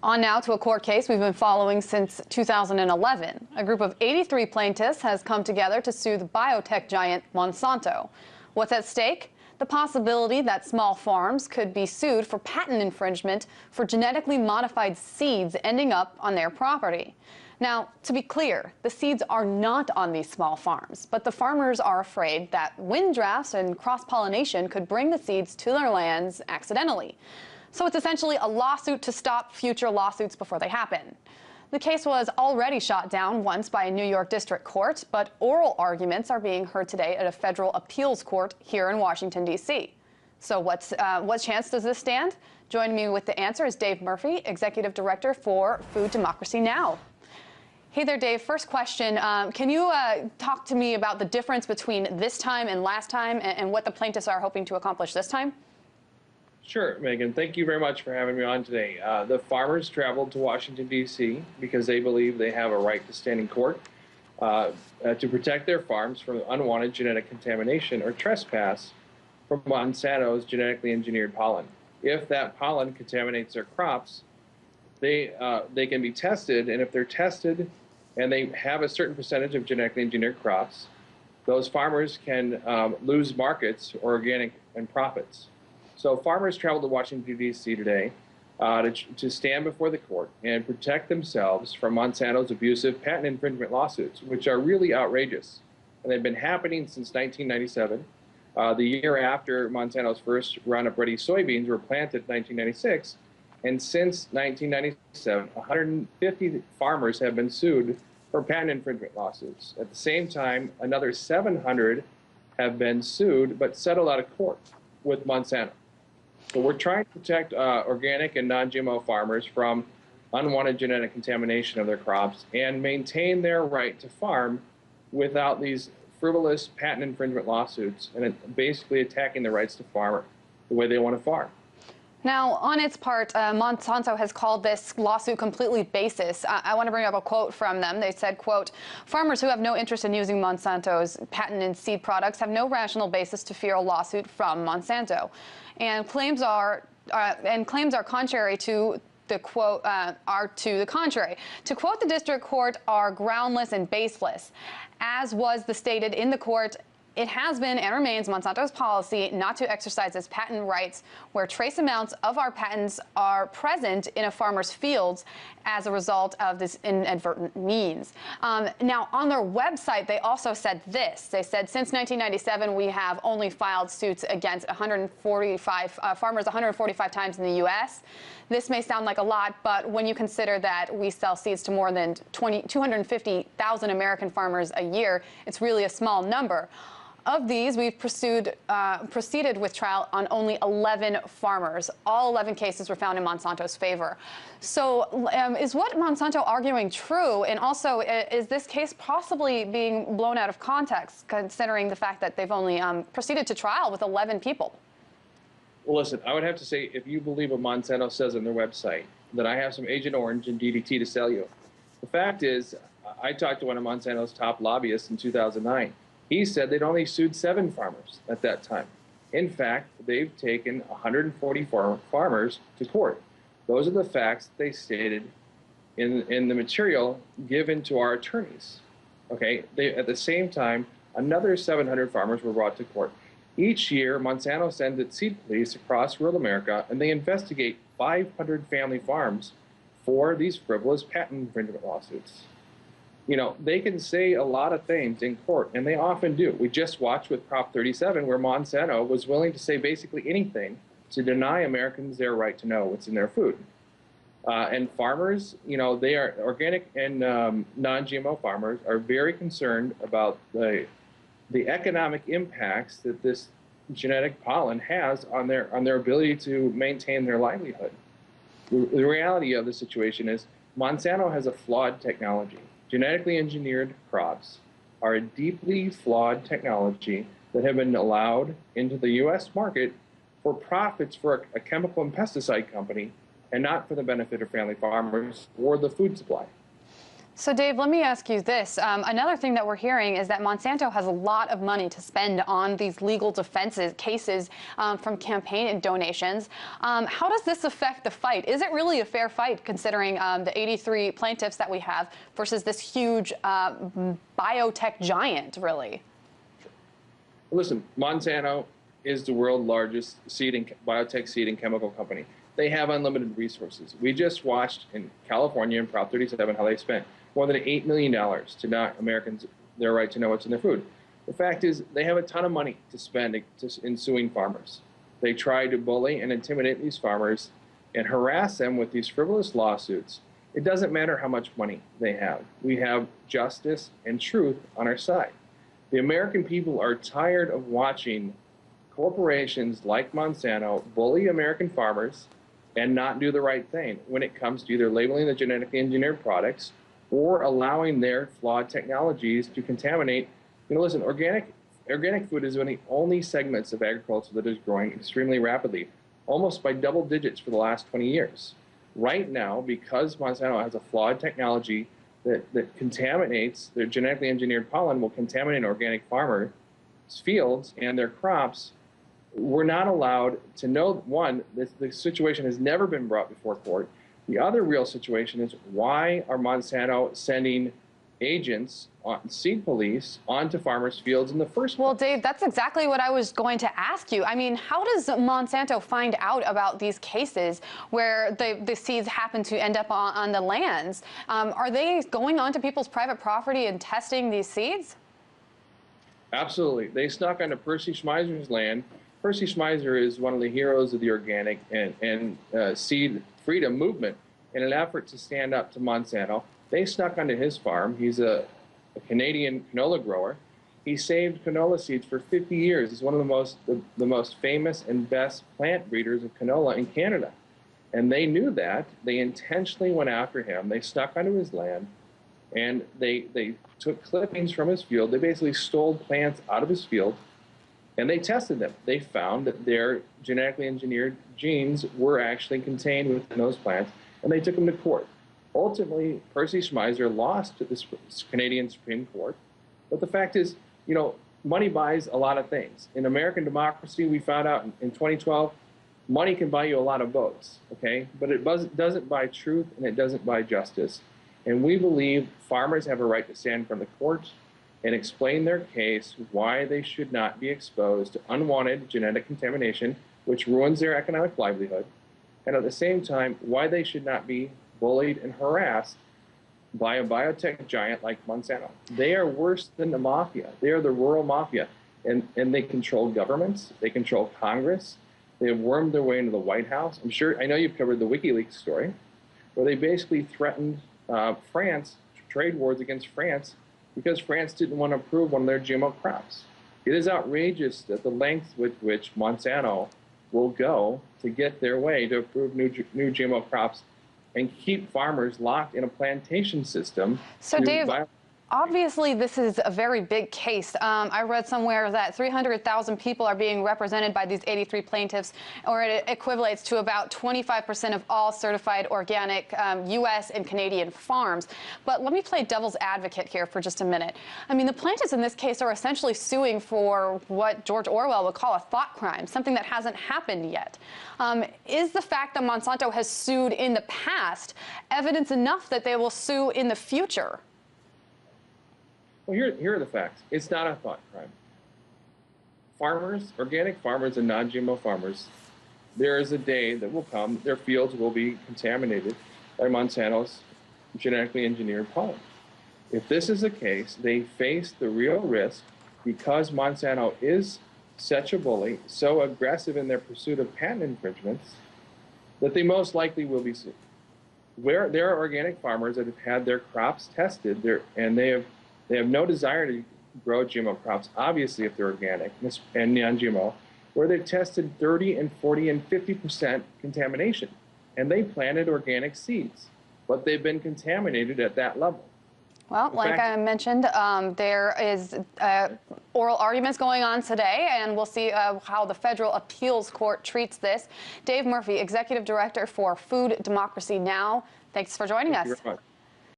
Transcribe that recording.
On now to a court case we've been following since 2011. A group of 83 plaintiffs has come together to sue the biotech giant Monsanto. What's at stake? The possibility that small farms could be sued for patent infringement for genetically modified seeds ending up on their property. Now, to be clear, the seeds are not on these small farms, but the farmers are afraid that wind drafts and cross-pollination could bring the seeds to their lands accidentally. So it's essentially a lawsuit to stop future lawsuits before they happen. The case was already shot down once by a New York district court, but oral arguments are being heard today at a federal appeals court here in Washington, D.C. So what chance does this stand? Joining me with the answer is Dave Murphy, Executive Director for Food Democracy Now! Hey there, Dave. First question, can you talk to me about the difference between this time and last time and what the plaintiffs are hoping to accomplish this time? Sure, Megan. Thank you very much for having me on today. The farmers traveled to Washington, D.C. because they believe they have a right to stand in court to protect their farms from unwanted genetic contamination or trespass from Monsanto's genetically engineered pollen. If that pollen contaminates their crops, they can be tested, and if they're tested and they have a certain percentage of genetically engineered crops, those farmers can lose markets or organic and profits. So farmers traveled to Washington, D.C. today to stand before the court and protect themselves from Monsanto's abusive patent infringement lawsuits, which are really outrageous. And they've been happening since 1997, the year after Monsanto's first Roundup Ready soybeans were planted in 1996. And since 1997, 150 farmers have been sued for patent infringement lawsuits. At the same time, another 700 have been sued but settled out of court with Monsanto. So we're trying to protect organic and non-GMO farmers from unwanted genetic contamination of their crops and maintain their right to farm without these frivolous patent infringement lawsuits and basically attacking the rights to farm the way they want to farm. Now, on its part, Monsanto has called this lawsuit completely baseless. I want to bring up a quote from them. They said, quote, "Farmers who have no interest in using Monsanto's patented seed products have no rational basis to fear a lawsuit from Monsanto. And claims are contrary to the quote, are to the contrary. To quote the district court, are groundless and baseless. As was stated in the court, it has been and remains Monsanto's policy not to exercise its patent rights where trace amounts of our patents are present in a farmer's fields as a result of this inadvertent means." Now, on their website, they also said this. They said, since 1997, we have only filed suits against 145 farmers 145 times in the U.S. This may sound like a lot, but when you consider that we sell seeds to more than 250,000 American farmers a year, it's really a small number. Of these, we've proceeded with trial on only 11 farmers. All 11 cases were found in Monsanto's favor. So is what Monsanto arguing true? And also, is this case possibly being blown out of context, considering the fact that they've only proceeded to trial with 11 people? Well, listen, I would have to say, if you believe what Monsanto says on their website, that I have some Agent Orange and DDT to sell you. The fact is, I talked to one of Monsanto's top lobbyists in 2009. He said they'd only sued 7 farmers at that time. In fact, they've taken 144 farmers to court. Those are the facts they stated in the material given to our attorneys. Okay. At the same time, another 700 farmers were brought to court. Each year, Monsanto sends its seed police across rural America, and they investigate 500 family farms for these frivolous patent infringement lawsuits. You know, they can say a lot of things in court, and they often do. We just watched with Prop 37, where Monsanto was willing to say basically anything to deny Americans their right to know what's in their food. And farmers, you know, they are organic and non-GMO farmers are very concerned about the economic impacts that this genetic pollen has on their ability to maintain their livelihood. The reality of the situation is Monsanto has a flawed technology. Genetically engineered crops are a deeply flawed technology that have been allowed into the U.S. market for profits for a chemical and pesticide company and not for the benefit of family farmers or the food supply. So, Dave, let me ask you this. Another thing that we're hearing is that Monsanto has a lot of money to spend on these legal defenses cases from campaign and donations. How does this affect the fight? Is it really a fair fight considering the 83 plaintiffs that we have versus this huge biotech giant, really? Listen, Monsanto is the world's largest biotech seed and chemical company. They have unlimited resources. We just watched in California in Prop 37 how they spent more than $8 million to deny Americans their right to know what's in their food. The fact is, they have a ton of money to spend in suing farmers. They try to bully and intimidate these farmers and harass them with these frivolous lawsuits. It doesn't matter how much money they have. We have justice and truth on our side. The American people are tired of watching corporations like Monsanto bully American farmers and not do the right thing when it comes to either labeling the genetically engineered products or allowing their flawed technologies to contaminate. Listen, organic food is one of the only segments of agriculture that is growing extremely rapidly, almost by double digits for the last 20 years. Right now, because Monsanto has a flawed technology that contaminates their genetically engineered pollen, will contaminate organic farmers' fields and their crops, we're not allowed to know, one, the situation has never been brought before court. The other real situation is, why are Monsanto sending agents, seed police, onto farmers' fields in the first place? Well, Dave, that's exactly what I was going to ask you. I mean, how does Monsanto find out about these cases where the seeds happen to end up on the lands? Are they going onto people's private property and testing these seeds? Absolutely. They snuck onto Percy Schmeizer's land. Percy Schmeiser is one of the heroes of the organic and seed freedom movement. In an effort to stand up to Monsanto, they snuck onto his farm. He's a Canadian canola grower. He saved canola seeds for 50 years. He's one of the most famous and best plant breeders of canola in Canada. And they knew that. They intentionally went after him. They snuck onto his land, and they took clippings from his field. They basically stole plants out of his field, and they tested them. They found that their genetically engineered genes were actually contained within those plants, and they took them to court. Ultimately, Percy Schmeiser lost to this Canadian Supreme Court. But the fact is, money buys a lot of things. In American democracy, we found out in 2012, money can buy you a lot of votes, okay? But it doesn't buy truth, and it doesn't buy justice. And we believe farmers have a right to stand in front of the court and explain their case, why they should not be exposed to unwanted genetic contamination, which ruins their economic livelihood, and at the same time, why they should not be bullied and harassed by a biotech giant like Monsanto. They are worse than the mafia. They are the rural mafia, and they control governments, they control Congress, they have wormed their way into the White House. I know you've covered the WikiLeaks story, where they basically threatened France, trade wars against France, because France didn't want to approve one of their GMO crops. It is outrageous that the length with which Monsanto will go to get their way to approve new GMO crops and keep farmers locked in a plantation system. So, Dave, obviously, this is a very big case. I read somewhere that 300,000 people are being represented by these 83 plaintiffs, or it equates to about 25% of all certified organic U.S. and Canadian farms. But let me play devil's advocate here for just a minute. I mean, the plaintiffs in this case are essentially suing for what George Orwell would call a thought crime, something that hasn't happened yet. Is the fact that Monsanto has sued in the past evidence enough that they will sue in the future? Well, here are the facts. It's not a thought crime. Farmers, organic farmers and non-GMO farmers, there is a day that will come, their fields will be contaminated by Monsanto's genetically engineered pollen. If this is the case, they face the real risk, because Monsanto is such a bully, so aggressive in their pursuit of patent infringements, that they most likely will be sued. Where there are organic farmers that have had their crops tested, and they have no desire to grow GMO crops, obviously, if they're organic and non-GMO, where they've tested 30 and 40 and 50% contamination. And they planted organic seeds, but they've been contaminated at that level. Well, like I mentioned, there is oral arguments going on today, and we'll see how the Federal Appeals Court treats this. Dave Murphy, Executive Director for Food Democracy Now! Thanks for joining us. Thank you very much.